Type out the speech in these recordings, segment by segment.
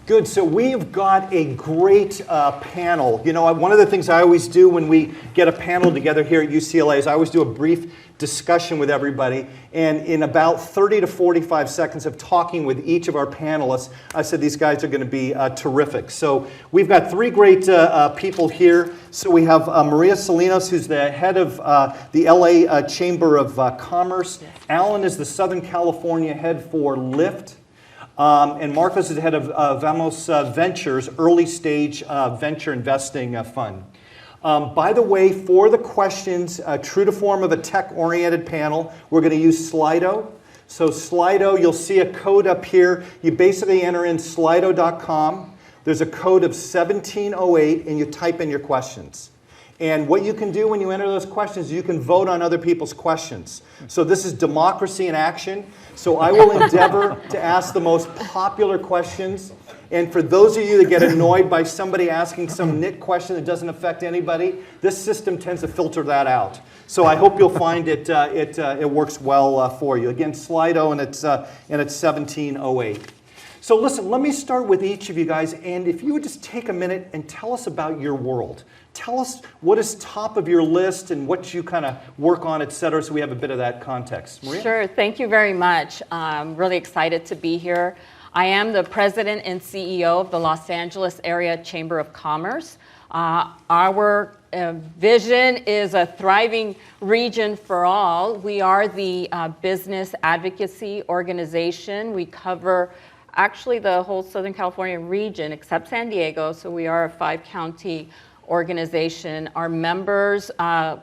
Good. So we've got a great panel. You know, one of the things I always do when we get a panel together here at UCLA is I always do a brief discussion with everybody. And in about 30 to 45 seconds of talking with each of our panelists, I said these guys are going to be terrific. So we've got three great people here. So we have Maria Salinas, who's the head of the LA Chamber of Commerce. Yes. Alan is the Southern California head for Lyft. And Marcos is the head of Vamos Ventures, early stage venture investing fund. By the way, for the questions, true to form of a tech-oriented panel, we're going to use Slido. So Slido, you'll see a code up here. You basically enter in slido.com. There's a code of 1708, and you type in your questions. And what you can do when you enter those questions, you can vote on other people's questions. So this is democracy in action. So I will endeavor to ask the most popular questions. And for those of you that get annoyed by somebody asking some nit question that doesn't affect anybody, this system tends to filter that out. So I hope you'll find it works well for you. Again, Slido, and it's 1708. So listen, let me start with each of you guys, and if you would just take a minute and tell us about your world. Tell us what is top of your list and what you kind of work on, et cetera, so we have a bit of that context. Maria? Sure, thank you very much. I'm really excited to be here. I am the president and CEO of the Los Angeles Area Chamber of Commerce. Our vision is a thriving region for all. We are the business advocacy organization. We cover actually the whole Southern California region except San Diego, so we are a 5-county organization. Our members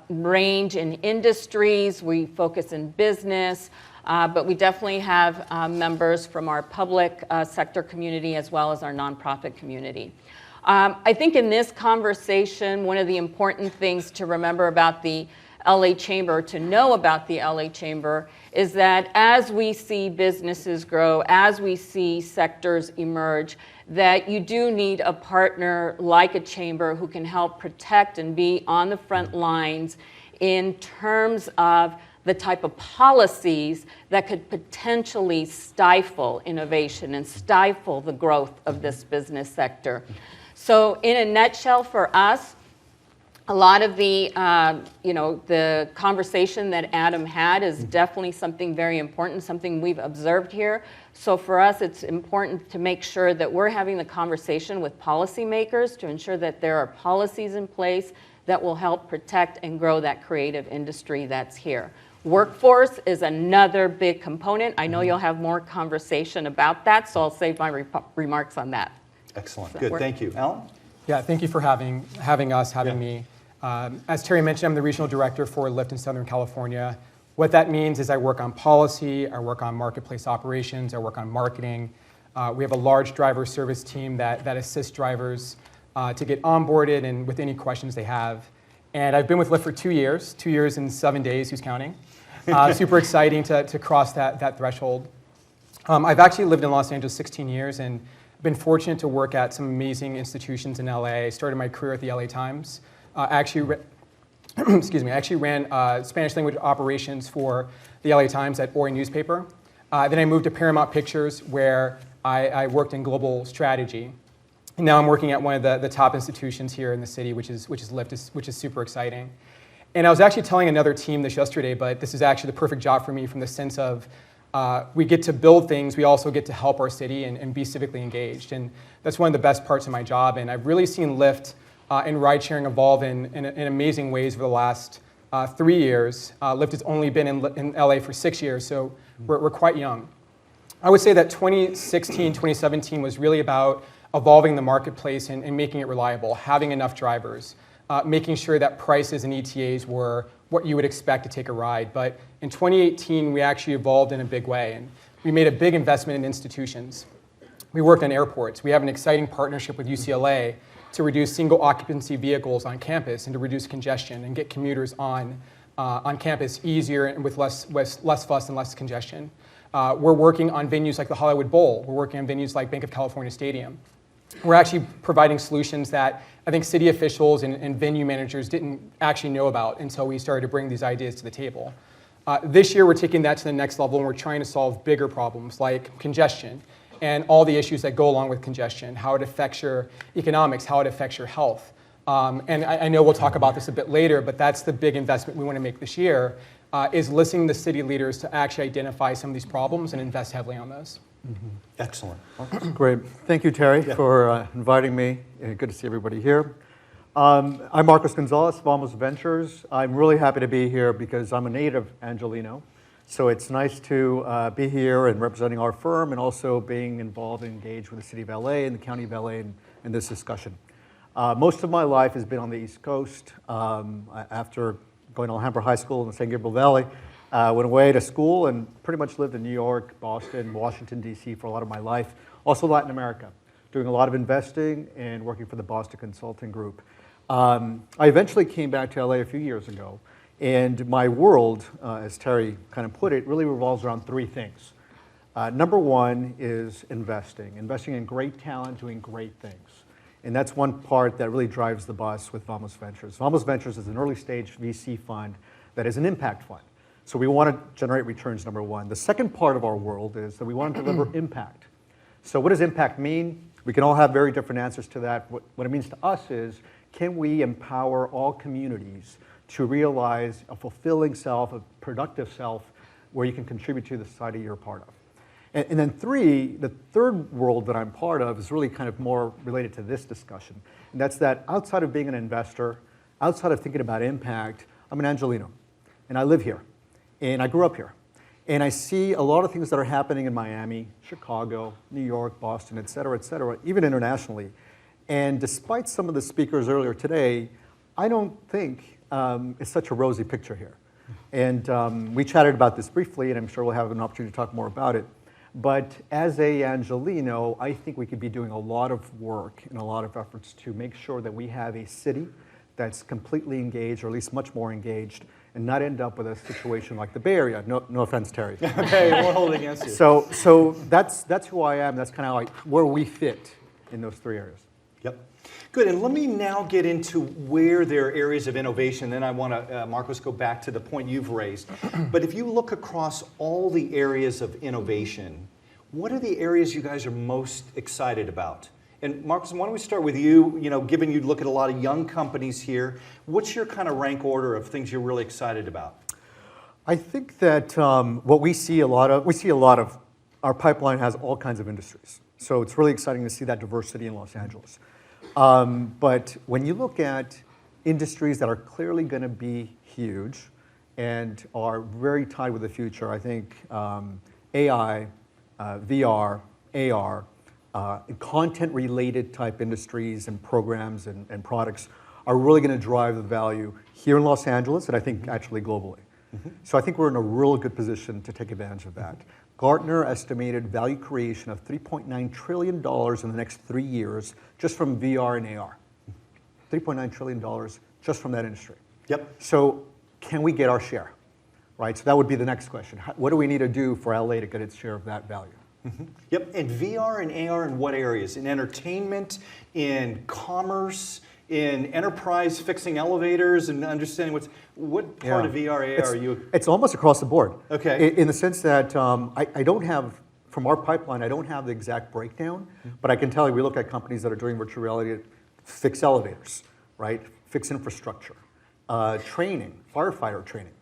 range in industries. We focus in business, but we definitely have members from our public sector community as well as our nonprofit community. I think in this conversation, one of the important things to remember about the LA Chamber, to know about the LA Chamber, is that as we see businesses grow, as we see sectors emerge, that you do need a partner like a chamber who can help protect and be on the front lines in terms of the type of policies that could potentially stifle innovation and stifle the growth of this business sector. So in a nutshell for us, a lot of the, the conversation that Adam had is definitely something very important, something we've observed here. So for us, it's important to make sure that we're having the conversation with policymakers to ensure that there are policies in place that will help protect and grow that creative industry that's here. Workforce is another big component. I know you'll have more conversation about that, so I'll save my remarks on that. Excellent. Good. Thank you. Alan? Yeah, thank you for having me. As Terry mentioned, I'm the regional director for Lyft in Southern California. What that means is I work on policy, I work on marketplace operations, I work on marketing. We have a large driver service team that assists drivers to get onboarded and with any questions they have. And I've been with Lyft for 2 years and 7 days, who's counting? Super exciting to cross that threshold. I've actually lived in Los Angeles 16 years and been fortunate to work at some amazing institutions in LA. I started my career at the LA Times. I actually ran Spanish language operations for the LA Times at Ori newspaper. Then I moved to Paramount Pictures, where I worked in global strategy. And now I'm working at one of the top institutions here in the city, which is Lyft, which is super exciting. And I was actually telling another team this yesterday, but this is actually the perfect job for me from the sense of we get to build things, we also get to help our city and be civically engaged. And that's one of the best parts of my job. And I've really seen Lyft and ride-sharing evolve in amazing ways over the last 3 years. Lyft has only been in LA for 6 years, so we're quite young. I would say that 2016, 2017 was really about evolving the marketplace and making it reliable, having enough drivers, making sure that prices and ETAs were what you would expect to take a ride. But in 2018, we actually evolved in a big way, and we made a big investment in institutions. We worked on airports. We have an exciting partnership with UCLA to reduce single occupancy vehicles on campus and to reduce congestion and get commuters on campus easier and with less fuss and less congestion. We're working on venues like the Hollywood Bowl. We're working on venues like Bank of California Stadium. We're actually providing solutions that I think city officials and venue managers didn't actually know about until we started to bring these ideas to the table. This year, we're taking that to the next level, and we're trying to solve bigger problems like congestion and all the issues that go along with congestion, how it affects your economics, how it affects your health. And I know we'll talk about this a bit later, but that's the big investment we want to make this year, is listening to city leaders to actually identify some of these problems and invest heavily on those. Excellent. Great. Thank you, Terry, for inviting me. Good to see everybody here. I'm Marcos Gonzalez, Vamos Ventures. I'm really happy to be here because I'm a native Angelino. So it's nice to be here and representing our firm and also being involved and engaged with the City of LA and the County of LA in this discussion. Most of my life has been on the East Coast. After going to Alhambra High School in the San Gabriel Valley, went away to school and pretty much lived in New York, Boston, Washington, D.C. for a lot of my life. Also Latin America, doing a lot of investing and working for the Boston Consulting Group. I eventually came back to LA a few years ago, and my world, as Terry kind of put it, really revolves around three things. Number one is investing in great talent, doing great things. And that's one part that really drives the bus with Vamos Ventures. Vamos Ventures is an early stage VC fund that is an impact fund. So we want to generate returns, number one. The second part of our world is that we want to deliver impact. So what does impact mean? We can all have very different answers to that. What it means to us is, can we empower all communities to realize a fulfilling self, a productive self, where you can contribute to the society you're a part of? And then three, the third world that I'm part of is really kind of more related to this discussion. And that's that outside of being an investor, outside of thinking about impact, I'm an Angelino, and I live here, and I grew up here. And I see a lot of things that are happening in Miami, Chicago, New York, Boston, et cetera, even internationally. And despite some of the speakers earlier today, I don't think it's such a rosy picture here. And we chatted about this briefly, and I'm sure we'll have an opportunity to talk more about it. But as a Angelino, I think we could be doing a lot of work and a lot of efforts to make sure that we have a city that's completely engaged, or at least much more engaged, and not end up with a situation like the Bay Area. No offense, Terry. Okay, we'll hold it against you. So that's who I am. That's kind of like where we fit in those three areas. Yep. Good, and let me now get into where there are areas of innovation. Then I want to, Marcos, go back to the point you've raised. But if you look across all the areas of innovation, what are the areas you guys are most excited about? And Marcos, why don't we start with you? You know, given you look at a lot of young companies here, what's your kind of rank order of things you're really excited about? I think that what we see a lot of, our pipeline has all kinds of industries. So it's really exciting to see that diversity in Los Angeles. But when you look at industries that are clearly going to be huge and are very tied with the future, I think AI, VR, AR, content-related type industries and programs and products are really going to drive the value here in Los Angeles and I think actually globally. So I think we're in a real good position to take advantage of that. Gartner estimated value creation of $3.9 trillion in the next 3 years just from VR and AR. $3.9 trillion just from that industry. Yep. So can we get our share, right? So that would be the next question. What do we need to do for LA to get its share of that value? Yep, and VR and AR in what areas? In entertainment, in commerce, in enterprise fixing elevators and understanding what part of VR, AR are you? It's almost across the board. Okay. In the sense that I don't have, from our pipeline, I don't have the exact breakdown, but I can tell you we look at companies that are doing virtual reality to fix elevators, right? Fix infrastructure, training, firefighter training.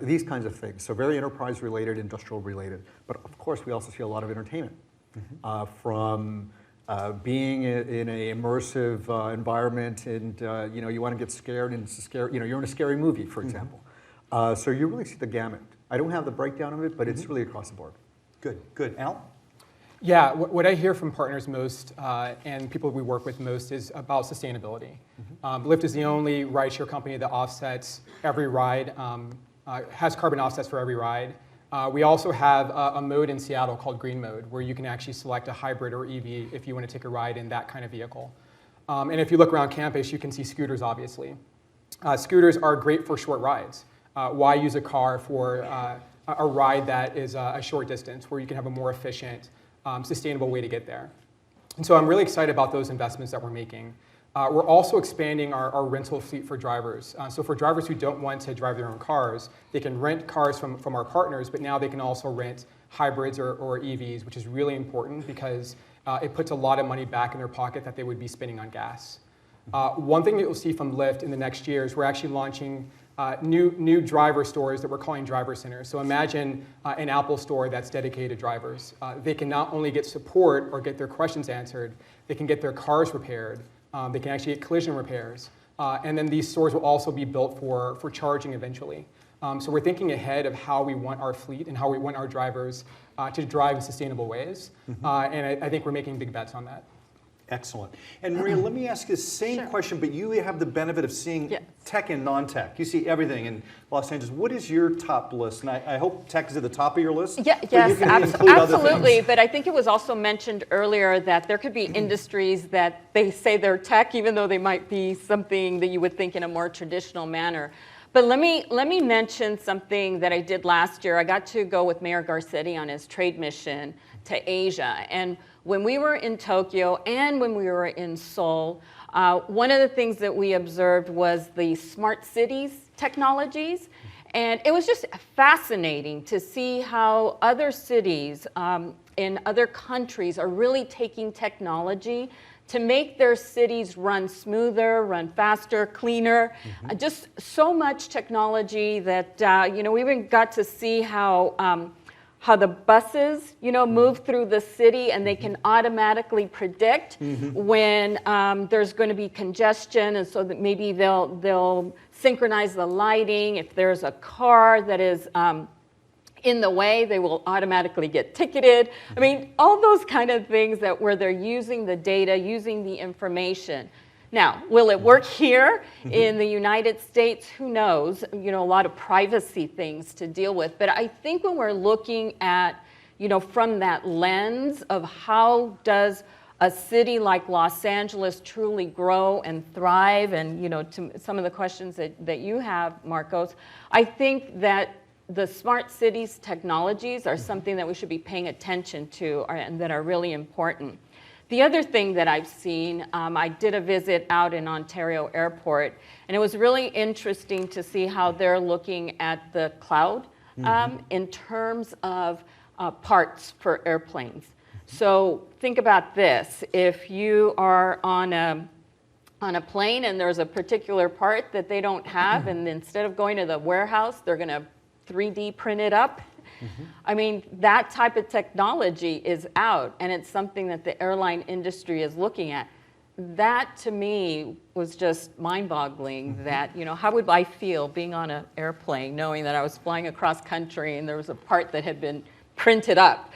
These kinds of things. So very enterprise related, industrial related. But of course, we also see a lot of entertainment from being in a immersive environment, and you want to get scared, and it's a scary, you're in a scary movie, for example. So you really see the gamut. I don't have the breakdown of it, but it's really across the board. Good, good. Al? Yeah, what I hear from partners most and people we work with most is about sustainability. Lyft is the only rideshare company that offsets every ride, has carbon offsets for every ride. We also have a mode in Seattle called Green Mode, where you can actually select a hybrid or EV if you want to take a ride in that kind of vehicle. And if you look around campus, you can see scooters, obviously. Scooters are great for short rides. Why use a car for a ride that is a short distance, where you can have a more efficient, sustainable way to get there? And so I'm really excited about those investments that we're making. We're also expanding our rental fleet for drivers. So for drivers who don't want to drive their own cars, they can rent cars from our partners, but now they can also rent hybrids or EVs, which is really important because it puts a lot of money back in their pocket that they would be spending on gas. One thing that you'll see from Lyft in the next year is we're actually launching new driver stores that we're calling driver centers. So imagine an Apple store that's dedicated to drivers. They can not only get support or get their questions answered, they can get their cars repaired. They can actually get collision repairs. And then these stores will also be built for charging eventually. So we're thinking ahead of how we want our fleet and how we want our drivers to drive in sustainable ways. And I think we're making big bets on that. Excellent. And Maria, let me ask you the same question, but you have the benefit of seeing tech and non-tech. You see everything in Los Angeles. What is your top list? And I hope tech is at the top of your list. Yes, absolutely. But I think it was also mentioned earlier that there could be industries that they say they're tech, even though they might be something that you would think in a more traditional manner. But let me mention something that I did last year. I got to go with Mayor Garcetti on his trade mission to Asia. And when we were in Tokyo and when we were in Seoul, one of the things that we observed was the smart cities technologies. And it was just fascinating to see how other cities in other countries are really taking technology to make their cities run smoother, run faster, cleaner. Just so much technology that we even got to see how the buses move through the city, and they can automatically predict when there's going to be congestion, and so that maybe they'll synchronize the lighting. If there's a car that is in the way, they will automatically get ticketed. I mean, all those kind of things where they're using the data, using the information. Now, will it work here in the United States? Who knows? A lot of privacy things to deal with. But I think when we're looking at, from that lens of how does a city like Los Angeles truly grow and thrive, and, to some of the questions that you have, Marcos, I think that the smart cities technologies are something that we should be paying attention to and that are really important. The other thing that I've seen, I did a visit out in Ontario Airport, and it was really interesting to see how they're looking at the cloud in terms of parts for airplanes. So think about this. If you are on a plane and there's a particular part that they don't have, and instead of going to the warehouse, they're going to 3D print it up. I mean, that type of technology is out, and it's something that the airline industry is looking at. That, to me, was just mind-boggling that, how would I feel being on an airplane knowing that I was flying across country and there was a part that had been printed up,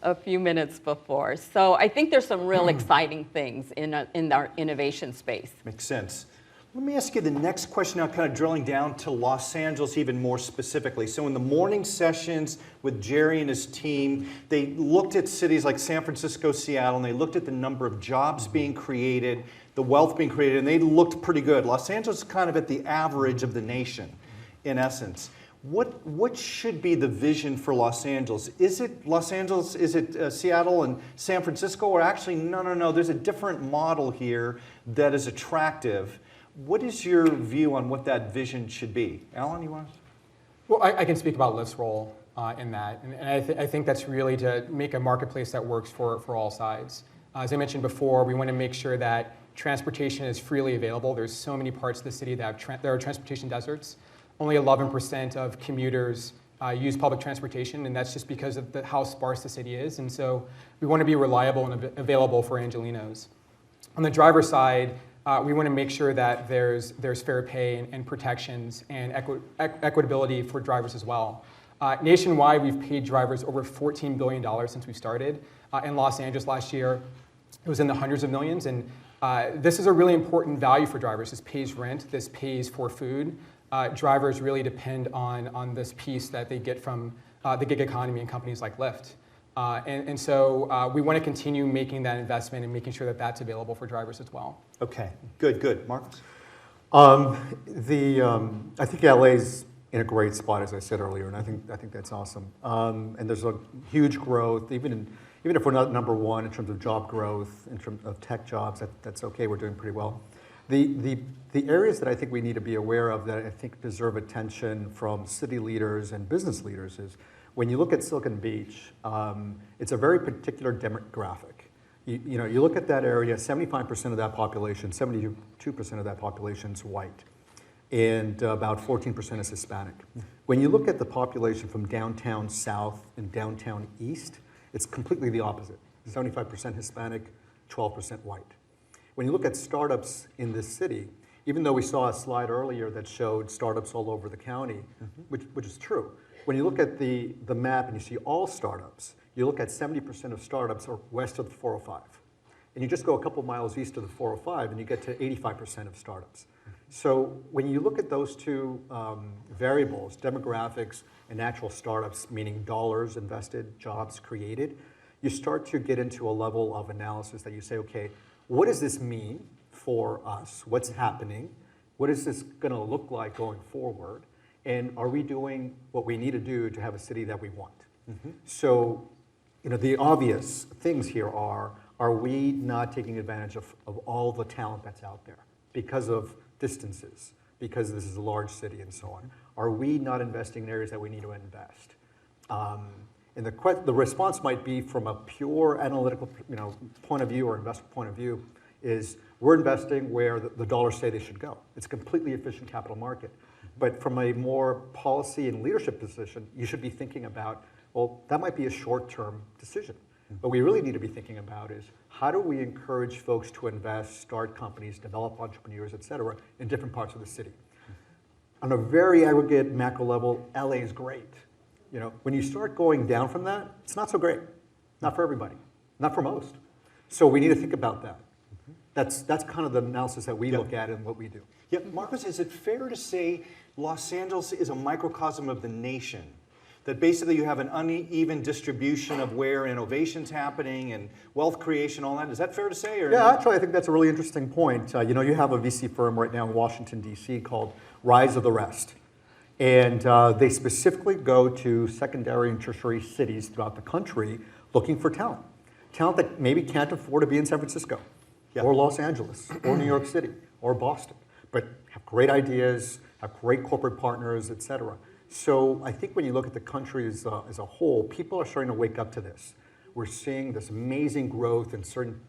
a few minutes before. So I think there's some real exciting things in our innovation space. Makes sense. Let me ask you the next question now, kind of drilling down to Los Angeles even more specifically. So in the morning sessions with Jerry and his team, they looked at cities like San Francisco, Seattle, and they looked at the number of jobs being created, the wealth being created, and they looked pretty good. Los Angeles is kind of at the average of the nation, in essence. What should be the vision for Los Angeles? Is it Los Angeles, is it Seattle and San Francisco, or actually, no, there's a different model here that is attractive. What is your view on what that vision should be? Alan, you want to? Well, I can speak about Lyft's role in that. And I think that's really to make a marketplace that works for all sides. As I mentioned before, we want to make sure that transportation is freely available. There's so many parts of the city that there are transportation deserts. Only 11% of commuters use public transportation, and that's just because of how sparse the city is. And so we want to be reliable and available for Angelinos. On the driver side, we want to make sure that there's fair pay and protections and equitability for drivers as well. Nationwide, we've paid drivers over $14 billion since we started. In Los Angeles last year, it was in the hundreds of millions. And this is a really important value for drivers. This pays rent. This pays for food. Drivers really depend on this piece that they get from the gig economy and companies like Lyft. And so we want to continue making that investment and making sure that that's available for drivers as well. Okay, good. Marcus? I think LA's in a great spot, as I said earlier, and I think that's awesome. And there's a huge growth, even even if we're not number one in terms of job growth, in terms of tech jobs, that's okay, we're doing pretty well. The areas that I think we need to be aware of that I think deserve attention from city leaders and business leaders is when you look at Silicon Beach, it's a very particular demographic. You look at that area, 75% of that population, 72% of that population is white, and about 14% is Hispanic. When you look at the population from downtown south and downtown east, it's completely the opposite. 75% Hispanic, 12% white. When you look at startups in this city, even though we saw a slide earlier that showed startups all over the county, which is true, when you look at the map and you see all startups, you look at 70% of startups are west of the 405. And you just go a couple miles east of the 405 and you get to 85% of startups. So when you look at those two variables, demographics and actual startups, meaning dollars invested, jobs created, you start to get into a level of analysis that you say, okay, what does this mean for us? What's happening? What is this going to look like going forward? And are we doing what we need to do to have a city that we want? So, the obvious things here are we not taking advantage of all the talent that's out there because of distances, because this is a large city and so on? Are we not investing in areas that we need to invest? And the response might be from a pure analytical point of view or investment point of view is we're investing where the dollars say they should go. It's a completely efficient capital market. But from a more policy and leadership position, you should be thinking about, well, that might be a short-term decision. What we really need to be thinking about is how do we encourage folks to invest, start companies, develop entrepreneurs, et cetera, in different parts of the city. On a very aggregate macro level, LA is great. When you start going down from that, it's not so great. Not for everybody, not for most. So we need to think about that. That's kind of the analysis that we look at and what we do. Yeah, Marcos, is it fair to say Los Angeles is a microcosm of the nation? That basically you have an uneven distribution of where innovation's happening and wealth creation, all that. Is that fair to say? Or yeah, actually, I think that's a really interesting point. You have a VC firm right now in Washington, D.C. called Rise of the Rest. And they specifically go to secondary and tertiary cities throughout the country looking for talent. Talent that maybe can't afford to be in San Francisco or Los Angeles or New York City or Boston, but have great ideas, have great corporate partners, et cetera. So I think when you look at the country as a whole, people are starting to wake up to this. We're seeing this amazing growth in certain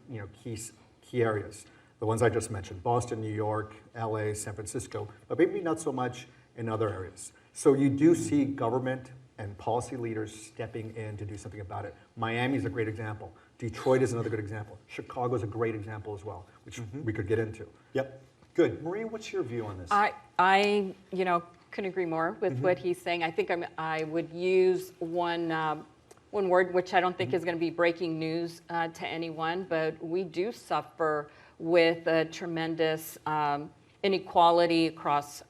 key areas. The ones I just mentioned, Boston, New York, LA, San Francisco, but maybe not so much in other areas. So you do see government and policy leaders stepping in to do something about it. Miami is a great example. Detroit is another good example. Chicago is a great example as well, which we could get into. Yep. Good. Maria, what's your view on this? I couldn't agree more with what he's saying. I think I would use one word, which I don't think is going to be breaking news to anyone, but we do suffer with a tremendous inequality across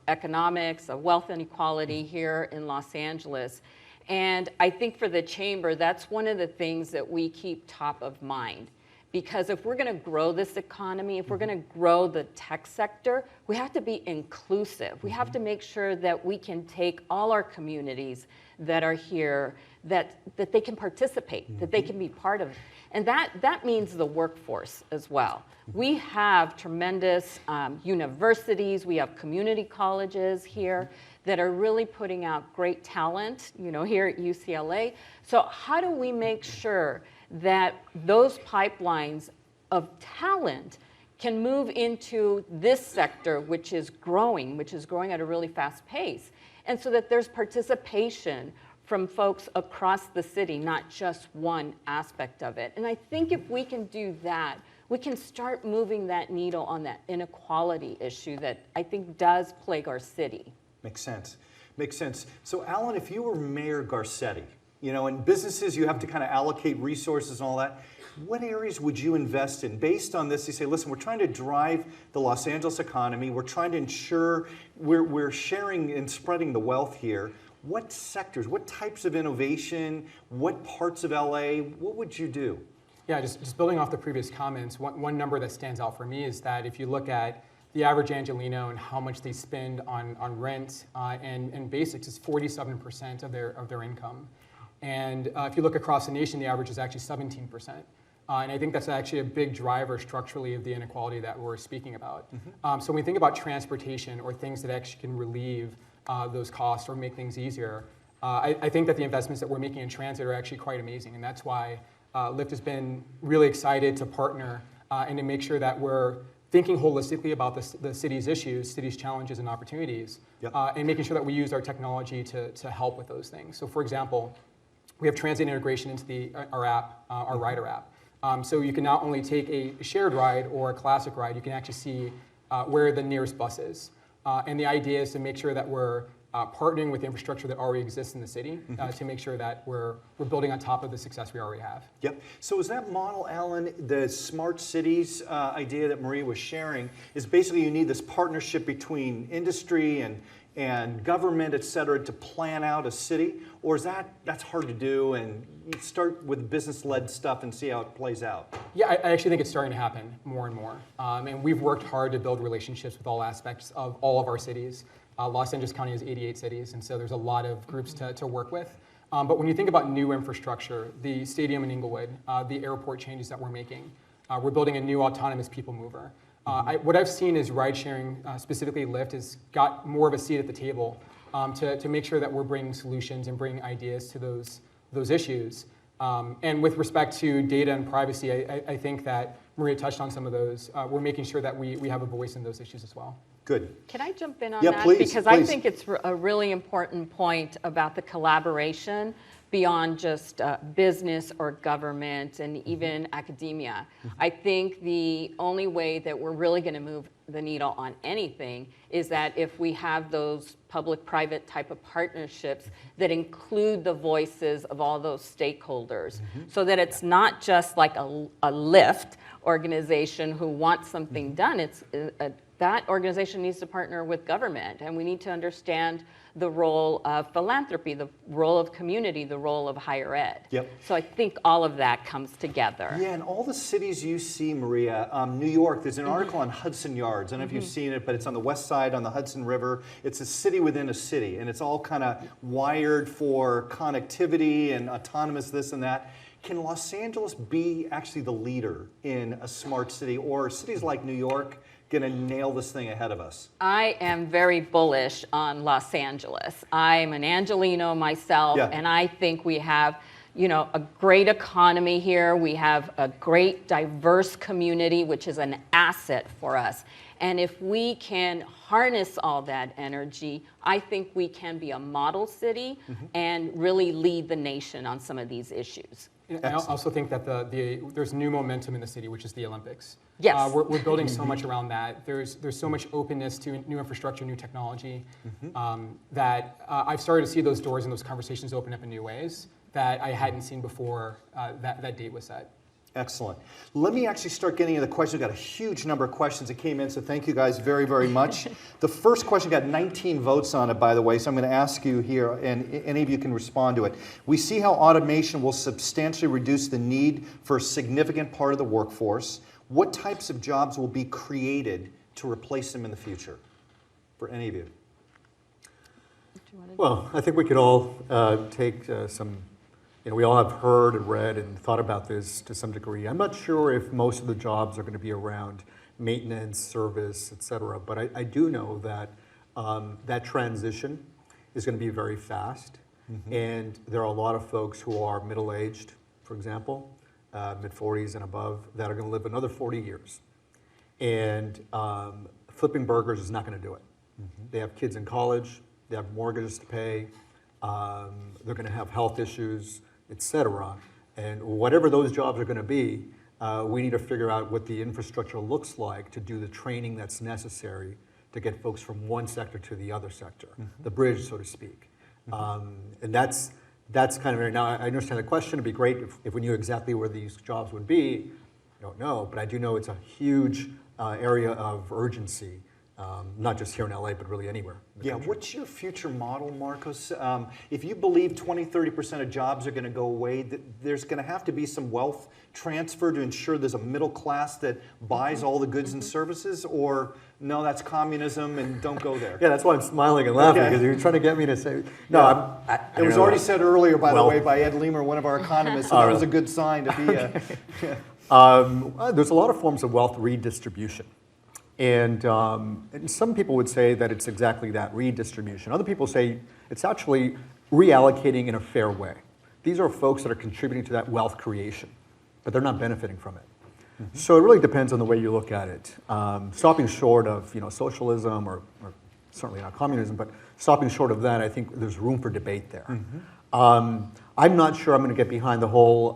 economics, wealth inequality here in Los Angeles. And I think for the chamber, that's one of the things that we keep top of mind. Because if we're going to grow this economy, if we're going to grow the tech sector, we have to be inclusive. We have to make sure that we can take all our communities that are here, that they can participate, that they can be part of it. And that means the workforce as well. We have tremendous universities, we have community colleges here that are really putting out great talent, here at UCLA. So how do we make sure that those pipelines of talent can move into this sector, which is growing at a really fast pace, and so that there's participation from folks across the city, not just one aspect of it. And I think if we can do that, we can start moving that needle on that inequality issue that I think does plague our city. Makes sense. Makes sense. So Alan, if you were Mayor Garcetti, in businesses you have to kind of allocate resources and all that, what areas would you invest in? Based on this, you say, listen, we're trying to drive the Los Angeles economy. We're trying to ensure we're sharing and spreading the wealth here. What sectors, what types of innovation, what parts of LA, what would you do? Yeah, just building off the previous comments, one number that stands out for me is that if you look at the average Angelino and how much they spend on rent and basics, is 47% of their income. And if you look across the nation, the average is actually 17%. And I think that's actually a big driver structurally of the inequality that we're speaking about. So when we think about transportation or things that actually can relieve those costs or make things easier, I think that the investments that we're making in transit are actually quite amazing. And that's why Lyft has been really excited to partner and to make sure that we're thinking holistically about the city's issues, city's challenges and opportunities, and making sure that we use our technology to help with those things. So for example, we have transit integration into our app, our rider app. So you can not only take a shared ride or a classic ride, you can actually see where the nearest bus is. And the idea is to make sure that we're partnering with the infrastructure that already exists in the city to make sure that we're building on top of the success we already have. Yep. So is that model, Alan, the smart cities idea that Maria was sharing, is basically you need this partnership between industry and government, et cetera, to plan out a city? Or is that's hard to do and you start with business-led stuff and see how it plays out? Yeah, I actually think it's starting to happen more and more. And we've worked hard to build relationships with all aspects of all of our cities. Los Angeles County has 88 cities, and so there's a lot of groups to work with. But when you think about new infrastructure, the stadium in Inglewood, the airport changes that we're making, we're building a new autonomous people mover. What I've seen is ride sharing, specifically Lyft, has got more of a seat at the table to make sure that we're bringing solutions and bringing ideas to those issues. And with respect to data and privacy, I think that Maria touched on some of those. We're making sure that we have a voice in those issues as well. Good. Can I jump in on Yeah, that? please, Because I think it's a really important point about the collaboration beyond just business or government and even academia. I think the only way that we're really going to move the needle on anything is that if we have those public-private type of partnerships that include the voices of all those stakeholders, so that it's not just like a Lyft organization who wants something done. It's that organization needs to partner with government, and we need to understand the role of philanthropy, the role of community, the role of higher ed. Yep. So I think all of that comes together. Yeah, and all the cities you see, Maria, New York, there's an article on Hudson Yards. I don't know if you've seen it, but it's on the west side on the Hudson River. It's a city within a city, and it's all kind of wired for connectivity and autonomous this and that. Can Los Angeles be actually the leader in a smart city, or are cities like New York going to nail this thing ahead of us? I am very bullish on Los Angeles. I'm an Angelino myself, and I think we have, a great economy here. We have a great diverse community, which is an asset for us. And if we can harness all that energy, I think we can be a model city and really lead the nation on some of these issues. I also think that there's new momentum in the city, which is the Olympics. Yes. We're building so much around that. There's so much openness to new infrastructure, new technology, that I've started to see those doors and those conversations open up in new ways that I hadn't seen before that date was set. Excellent. Let me actually start getting into the questions. We've got a huge number of questions that came in, so thank you guys very, very much. The first question got 19 votes on it, by the way, so I'm going to ask you here, and any of you can respond to it. We see how automation will substantially reduce the need for a significant part of the workforce. What types of jobs will be created to replace them in the future? For any of you. Well, I think we could all take some, we all have heard and read and thought about this to some degree. I'm not sure if most of the jobs are going to be around maintenance, service, et cetera, but I do know that that transition is going to be very fast. And there are a lot of folks who are middle-aged, for example, mid-40s and above, that are going to live another 40 years. And flipping burgers is not going to do it. They have kids in college, they have mortgages to pay, they're going to have health issues, et cetera. And whatever those jobs are going to be, we need to figure out what the infrastructure looks like to do the training that's necessary to get folks from one sector to the other sector, the bridge, so to speak. And that's kind of, now I understand the question. It'd be great if we knew exactly where these jobs would be. I don't know, but I do know it's a huge area of urgency, not just here in LA, but really anywhere. Yeah, what's your future model, Marcos? If you believe 20, 30% of jobs are going to go away, there's going to have to be some wealth transfer to ensure there's a middle class that buys all the goods and services, or no, that's communism and don't go there. Yeah, that's why I'm smiling and laughing, Okay. because you're trying to get me to say, no, Yeah. It was already said earlier, by the Well- way, by Ed Leamer, one of our economists, so that was a good sign to be There's a lot of forms of wealth redistribution. And some people would say that it's exactly that, redistribution. Other people say it's actually reallocating in a fair way. These are folks that are contributing to that wealth creation, but they're not benefiting from it. So it really depends on the way you look at it. Stopping short of socialism or certainly not communism, but stopping short of that, I think there's room for debate there. I'm not sure I'm going to get behind the whole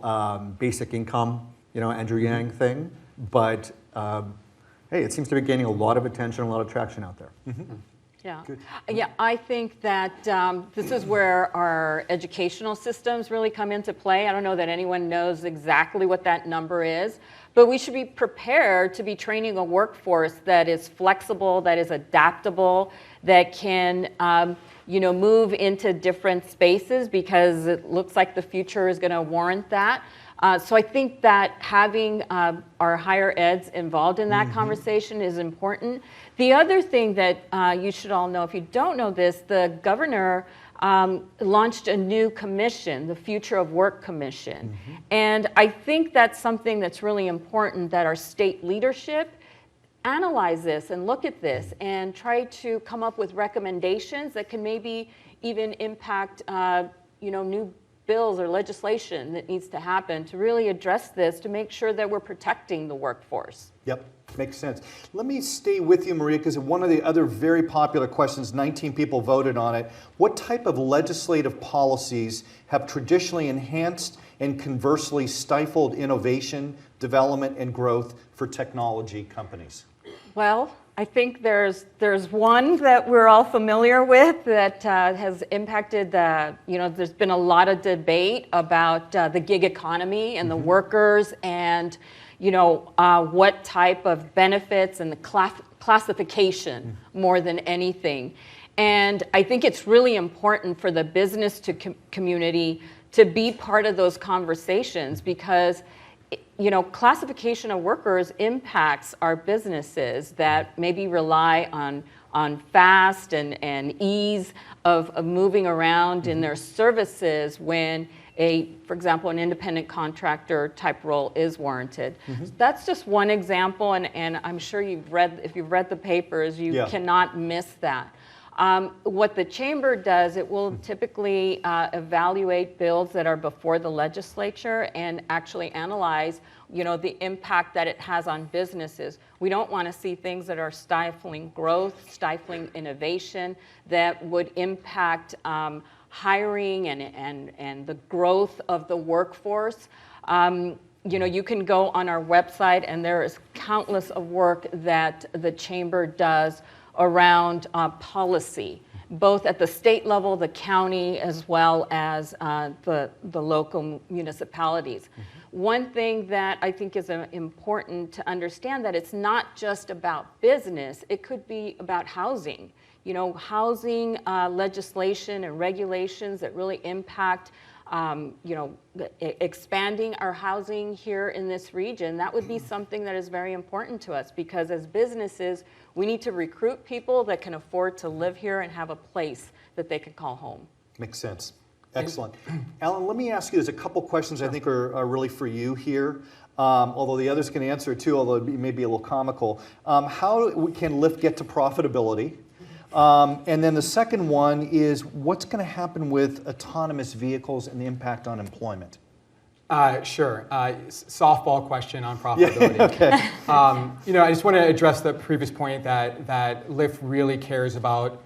basic income, Andrew Yang thing, but hey, it seems to be gaining a lot of attention, a lot of traction out there. Yeah, yeah. I think that this is where our educational systems really come into play. I don't know that anyone knows exactly what that number is, but we should be prepared to be training a workforce that is flexible, that is adaptable, that can move into different spaces because it looks like the future is going to warrant that. So I think that having our higher eds involved in that conversation is important. The other thing that you should all know, if you don't know this, the governor launched a new commission, the Future of Work Commission. And I think that's something that's really important, that our state leadership analyze this and look at this and try to come up with recommendations that can maybe even impact new bills or legislation that needs to happen to really address this, to make sure that we're protecting the workforce. Yep, makes sense. Let me stay with you, Maria, because one of the other very popular questions, 19 people voted on it. What type of legislative policies have traditionally enhanced and conversely stifled innovation, development, and growth for technology companies? Well, I think there's one that we're all familiar with that has impacted there's been a lot of debate about the gig economy and the workers and, what type of benefits and the classification more than anything. And I think it's really important for the business community to be part of those conversations because classification of workers impacts our businesses that maybe rely on fast and ease of moving around in their services when for example, an independent contractor type role is warranted. That's just one example, and I'm sure if you've read the papers, you cannot miss that. What the chamber does, it will typically evaluate bills that are before the legislature and actually analyze, the impact that it has on businesses. We don't want to see things that are stifling growth, stifling innovation, that would impact hiring and the growth of the workforce. You can go on our website, and there is countless of work that the chamber does around policy, both at the state level, the county, as well as the local municipalities. One thing that I think is important to understand, that it's not just about business, it could be about housing. Housing legislation and regulations that really impact expanding our housing here in this region, that would be something that is very important to us, because as businesses, we need to recruit people that can afford to live here and have a place that they can call home. Makes sense. Excellent. Alan, let me ask you, there's a couple questions I think are really for you here, although the others can answer too, although it may be a little comical. How can Lyft get to profitability? And then the second one is, what's going to happen with autonomous vehicles and the impact on employment? Sure. Softball question on profitability. Yeah, okay. I just want to address the previous point that Lyft really cares about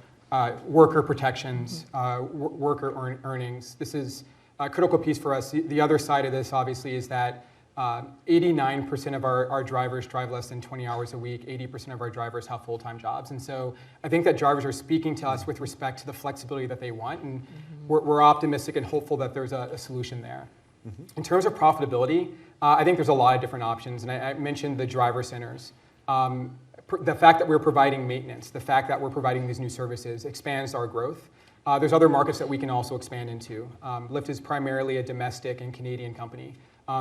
worker protections, worker earnings. This is a critical piece for us. The other side of this, obviously, is that 89% of our drivers drive less than 20 hours a week. 80% of our drivers have full-time jobs. And so I think that drivers are speaking to us with respect to the flexibility that they want. And we're optimistic and hopeful that there's a solution there. In terms of profitability, I think there's a lot of different options. And I mentioned the driver centers. The fact that we're providing maintenance, the fact that we're providing these new services expands our growth. There's other markets that we can also expand into. Lyft is primarily a domestic and Canadian company.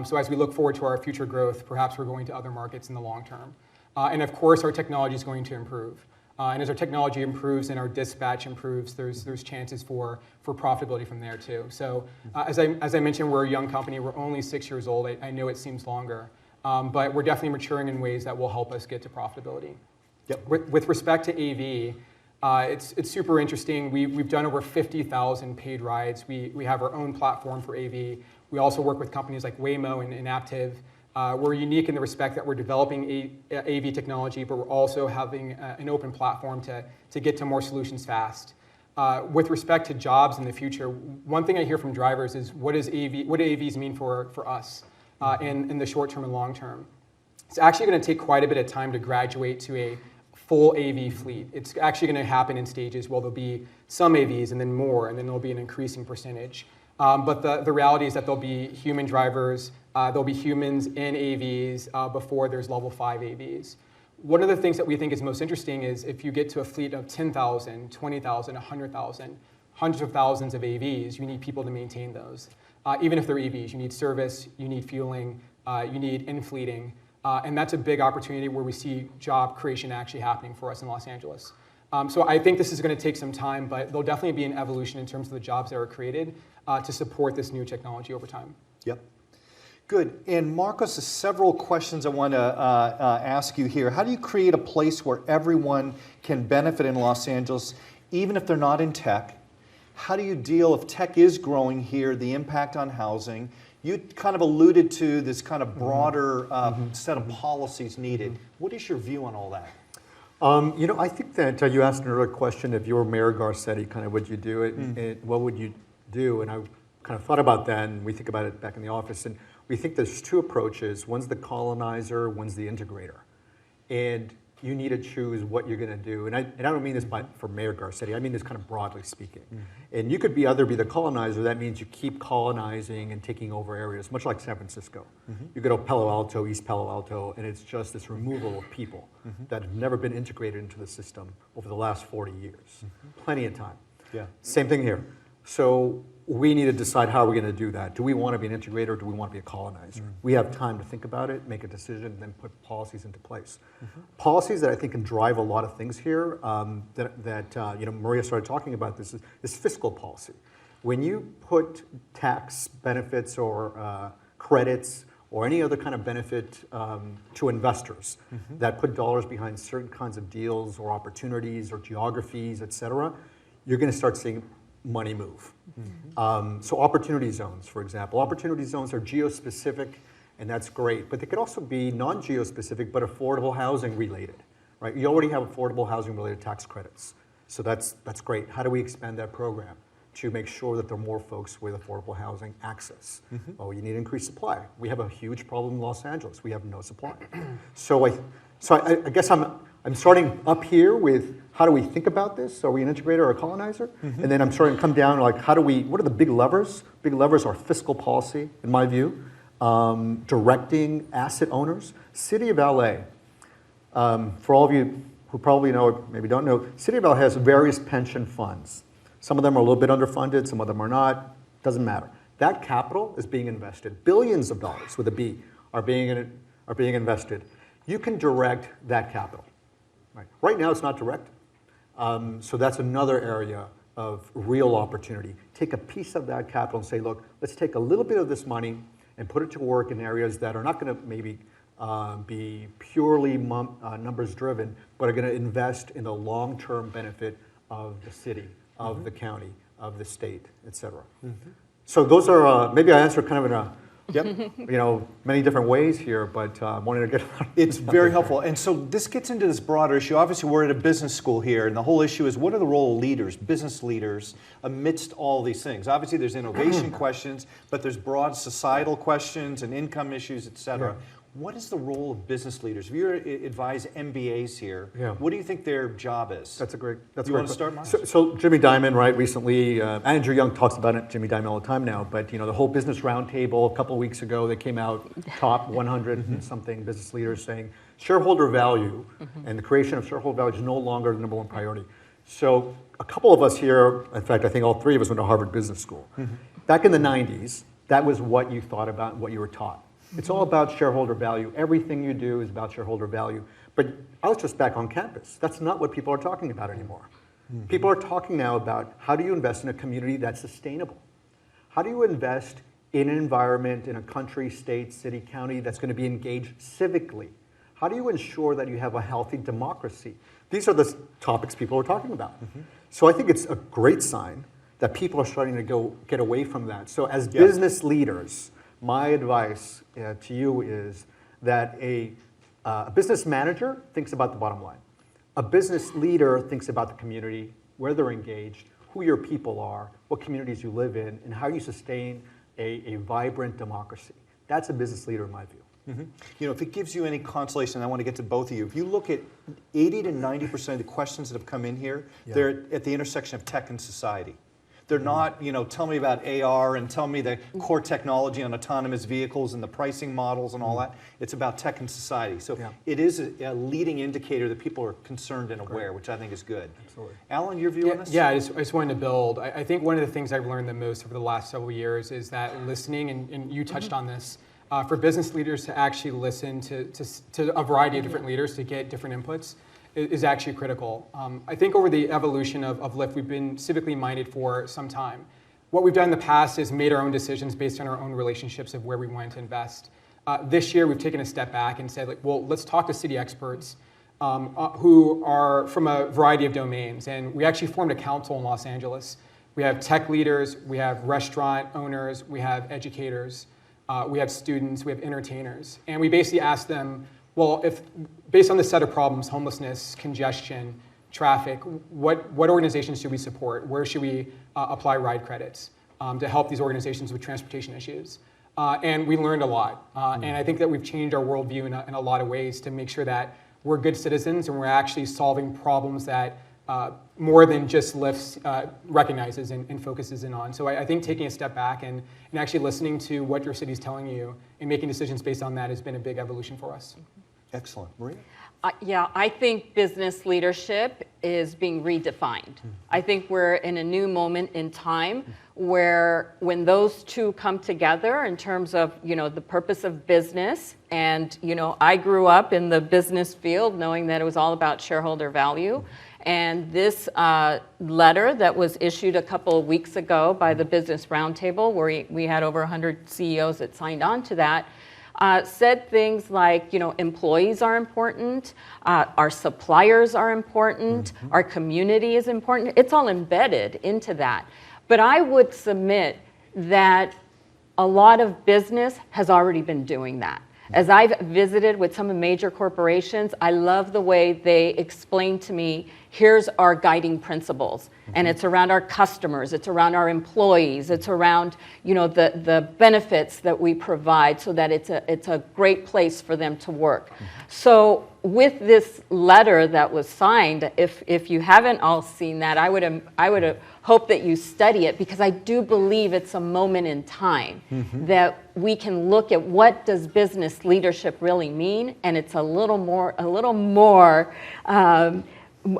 So as we look forward to our future growth, perhaps we're going to other markets in the long term. And of course, our technology is going to improve. And as our technology improves and our dispatch improves, there's chances for profitability from there too. So as I mentioned, we're a young company. We're only 6 years old. I know it seems longer, but we're definitely maturing in ways that will help us get to profitability. Yep. With respect to AV, it's super interesting. We've done over 50,000 paid rides. We have our own platform for AV. We also work with companies like Waymo and Aptiv. We're unique in the respect that we're developing AV technology, but we're also having an open platform to get to more solutions fast. With respect to jobs in the future, one thing I hear from drivers is what do AVs mean for us in the short term and long term? It's actually going to take quite a bit of time to graduate to a full AV fleet. It's actually going to happen in stages where there'll be some AVs and then more, and then there'll be an increasing percentage. But the reality is that there'll be human drivers, there'll be humans in AVs before there's level 5 AVs. One of the things that we think is most interesting is if you get to a fleet of 10,000, 20,000, 100,000, hundreds of thousands of AVs, you need people to maintain those. Even if they're EVs, you need service, you need fueling, you need in-fleeting. And that's a big opportunity where we see job creation actually happening for us in Los Angeles. So I think this is going to take some time, but there'll definitely be an evolution in terms of the jobs that are created to support this new technology over time. Yep. Good. And Marcos, there's several questions I want to ask you here. How do you create a place where everyone can benefit in Los Angeles, even if they're not in tech? How do you deal, if tech is growing here, the impact on housing? You kind of alluded to this kind of broader set of policies needed. What is your view on all that? I think that you asked another question, if you were Mayor Garcetti, kind of would you do it, and what would you do? And I kind of thought about that, and we think about it back in the office, and we think there's two approaches. One's the colonizer, one's the integrator. And you need to choose what you're going to do. And I don't mean this for Mayor Garcetti, I mean this kind of broadly speaking. And you could either be the colonizer, that means you keep colonizing and taking over areas, much like San Francisco. You go to Palo Alto, East Palo Alto, and it's just this removal of people that have never been integrated into the system over the last 40 years. Plenty of time. Yeah. Same thing here. So we need to decide how we're going to do that. Do we want to be an integrator or do we want to be a colonizer? We have time to think about it, make a decision, and then put policies into place. Policies that I think can drive a lot of things here Maria started talking about this is fiscal policy. When you put tax benefits or credits or any other kind of benefit to investors that put dollars behind certain kinds of deals or opportunities or geographies, et cetera, you're going to start seeing money move. So opportunity zones, for example. Opportunity zones are geo-specific, and that's great. But they could also be non-geo-specific, but affordable housing related, right? You already have affordable housing related tax credits. So that's great. How do we expand that program to make sure that there are more folks with affordable housing access? Oh, you need increased supply. We have a huge problem in Los Angeles. We have no supply. So I guess I'm starting up here with how do we think about this? Are we an integrator or a colonizer? And then I'm starting to come down like what are the big levers? Big levers are fiscal policy, in my view, directing asset owners. City of LA, for all of you who probably know or maybe don't know, City of LA has various pension funds. Some of them are a little bit underfunded, some of them are not, doesn't matter. That capital is being invested. Billions of dollars with a B are being invested. You can direct that capital. Right now it's not direct. So that's another area of real opportunity. Take a piece of that capital and say, look, let's take a little bit of this money and put it to work in areas that are not going to maybe be purely numbers driven, but are going to invest in the long-term benefit of the city, of the county, of the state, et cetera. So those are, maybe I answered kind of in a many different ways here, but I wanted to get It's very helpful. And so this gets into this broader issue. Obviously, we're at a business school here, and the whole issue is what are the role of leaders, business leaders, amidst all these things? Obviously, there's innovation questions, but there's broad societal questions and income issues, et cetera. What is the role of business leaders? If you advise MBAs here, what do you think their job is? That's a great. You want to start, Mark? So Jimmy Dimon, right? Recently, Andrew Young talks about it. Jimmy Dimon all the time now. But the whole business roundtable a couple of weeks ago, they came out top 100 and something business leaders saying shareholder value and the creation of shareholder value is no longer the number one priority. So a couple of us here, in fact, I think all three of us went to Harvard Business School. Back in the 90s, that was what you thought about and what you were taught. It's all about shareholder value. Everything you do is about shareholder value. But I was just back on campus. That's not what people are talking about anymore. People are talking now about how do you invest in a community that's sustainable? How do you invest in an environment, in a country, state, city, county that's going to be engaged civically? How do you ensure that you have a healthy democracy? These are the topics people are talking about. So I think it's a great sign that people are starting to get away from that. So as business leaders, my advice to you is that a business manager thinks about the bottom line. A business leader thinks about the community, where they're engaged, who your people are, what communities you live in, and how you sustain a vibrant democracy. That's a business leader in my view. You know, if it gives you any consolation, I want to get to both of you. If you look at 80 to 90% of the questions that have come in here, they're at the intersection of tech and society. They're not, you know, tell me about AR and tell me the core technology on autonomous vehicles and the pricing models and all that. It's about tech and society. So it is a leading indicator that people are concerned and aware, which I think is good. Absolutely. Alan, your view on this? Yeah, I just wanted to build. I think one of the things I've learned the most over the last several years is that listening, and you touched on this, for business leaders to actually listen to a variety of different leaders to get different inputs is actually critical. I think over the evolution of Lyft, we've been civically minded for some time. What we've done in the past is made our own decisions based on our own relationships of where we wanted to invest. This year, we've taken a step back and said, like, well, let's talk to city experts who are from a variety of domains. And we actually formed a council in Los Angeles. We have tech leaders, we have restaurant owners, we have educators, we have students, we have entertainers. And we basically asked them, well, if based on the set of problems, homelessness, congestion, traffic, what organizations should we support? Where should we apply ride credits to help these organizations with transportation issues? And we learned a lot. And I think that we've changed our worldview in a lot of ways to make sure that we're good citizens and we're actually solving problems that more than just Lyft recognizes and focuses in on. So I think taking a step back and actually listening to what your city's telling you and making decisions based on that has been a big evolution for us. Excellent. Maria? Yeah, I think business leadership is being redefined. I think we're in a new moment in time where when those two come together in terms of, you know, the purpose of business, and, you know, I grew up in the business field knowing that it was all about shareholder value. And this letter that was issued a couple of weeks ago by the Business Roundtable, where we had over 100 CEOs that signed on to that, said things like, you know, employees are important, our suppliers are important, our community is important. It's all embedded into that. But I would submit that a lot of business has already been doing that. As I've visited with some of the major corporations, I love the way they explain to me, here's our guiding principles. And it's around our customers, it's around our employees, it's around, you know, the benefits that we provide so that it's a great place for them to work. So with this letter that was signed, if you haven't all seen that, I would hope that you study it, because I do believe it's a moment in time that we can look at what does business leadership really mean, and it's a little more.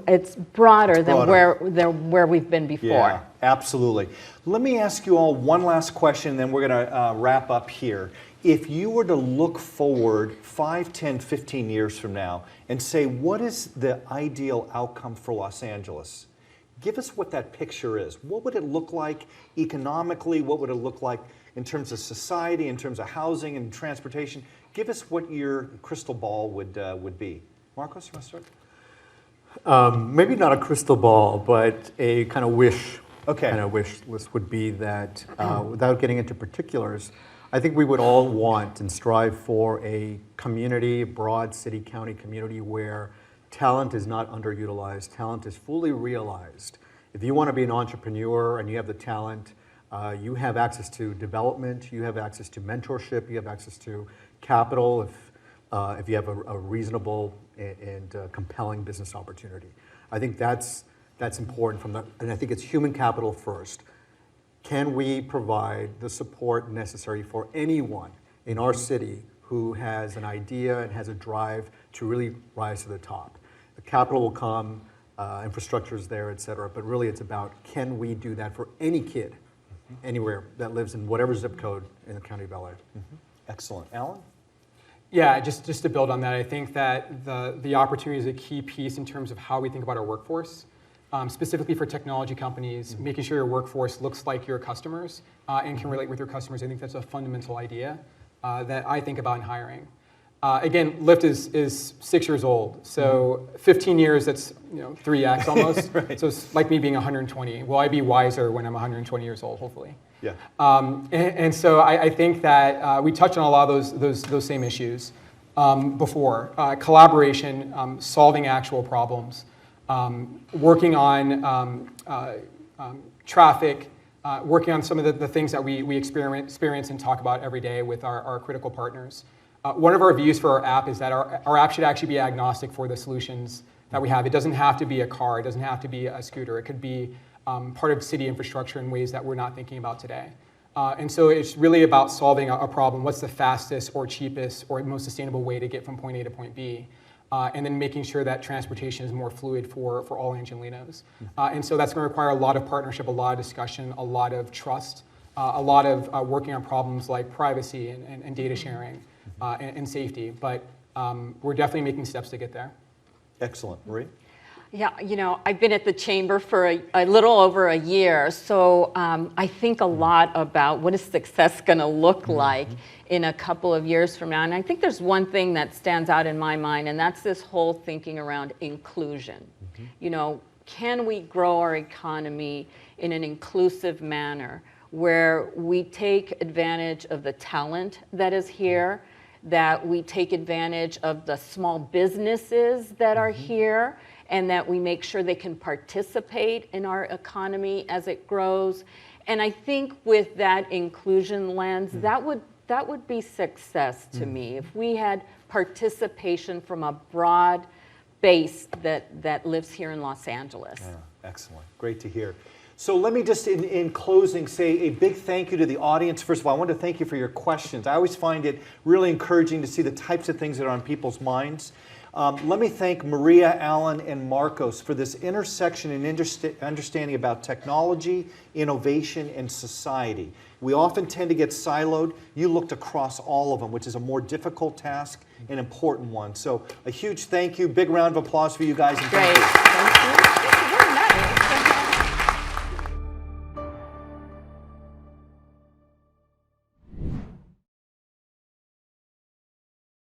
It's broader than where we've been before. Yeah, absolutely. Let me ask you all one last question, then we're going to wrap up here. If you were to look forward 5, 10, 15 years from now and say, what is the ideal outcome for Los Angeles? Give us what that picture is. What would it look like economically? What would it look like in terms of society, in terms of housing and transportation? Give us what your crystal ball would be. Marcos, you want to start? Maybe not a crystal ball, but a kind of wish. Okay. Kind of wish list would be that, without getting into particulars, I think we would all want and strive for a community, broad city, county community where talent is not underutilized, talent is fully realized. If you want to be an entrepreneur and you have the talent, you have access to development, you have access to mentorship, you have access to capital if you have a reasonable and compelling business opportunity. I think that's important and I think it's human capital first. Can we provide the support necessary for anyone in our city who has an idea and has a drive to really rise to the top? The capital will come, infrastructure is there, et cetera, but really it's about, can we do that for any kid anywhere that lives in whatever zip code in the county of LA? Excellent. Alan? Yeah, just to build on that, I think that the opportunity is a key piece in terms of how we think about our workforce. Specifically for technology companies, making sure your workforce looks like your customers and can relate with your customers. I think that's a fundamental idea that I think about in hiring. Again, Lyft is 6 years old, so 15 years, that's 3x almost. Right. So it's like me being 120. Will I be wiser when I'm 120 years old, hopefully? Yeah. And so I think that we touched on a lot of those same issues before. Collaboration, solving actual problems, working on traffic, working on some of the things that we experience and talk about every day with our critical partners. One of our views for our app is that our app should actually be agnostic for the solutions that we have. It doesn't have to be a car. It doesn't have to be a scooter. It could be part of city infrastructure in ways that we're not thinking about today. And so it's really about solving a problem. What's the fastest or cheapest or most sustainable way to get from point A to point B? And then making sure that transportation is more fluid for all Angelinos. And so that's going to require a lot of partnership, a lot of discussion, a lot of trust, a lot of working on problems like privacy and data sharing and safety. But we're definitely making steps to get there. Excellent. Marie? Yeah, I've been at the Chamber for a little over a year, so I think a lot about what is success going to look like in a couple of years from now. And I think there's one thing that stands out in my mind, and that's this whole thinking around inclusion. Can we grow our economy in an inclusive manner where we take advantage of the talent that is here, that we take advantage of the small businesses that are here, and that we make sure they can participate in our economy as it grows. And I think with that inclusion lens, that would be success to me, if we had participation from a broad base that lives here in Los Angeles. Yeah, excellent. Great to hear. So let me just, in closing, say a big thank you to the audience. First of all, I want to thank you for your questions. I always find it really encouraging to see the types of things that are on people's minds. Let me thank Maria, Alan, and Marcos for this intersection and understanding about technology, innovation, and society. We often tend to get siloed. You looked across all of them, which is a more difficult task and important one. So a huge thank you. Big round of applause for you guys. And Great. Thank you.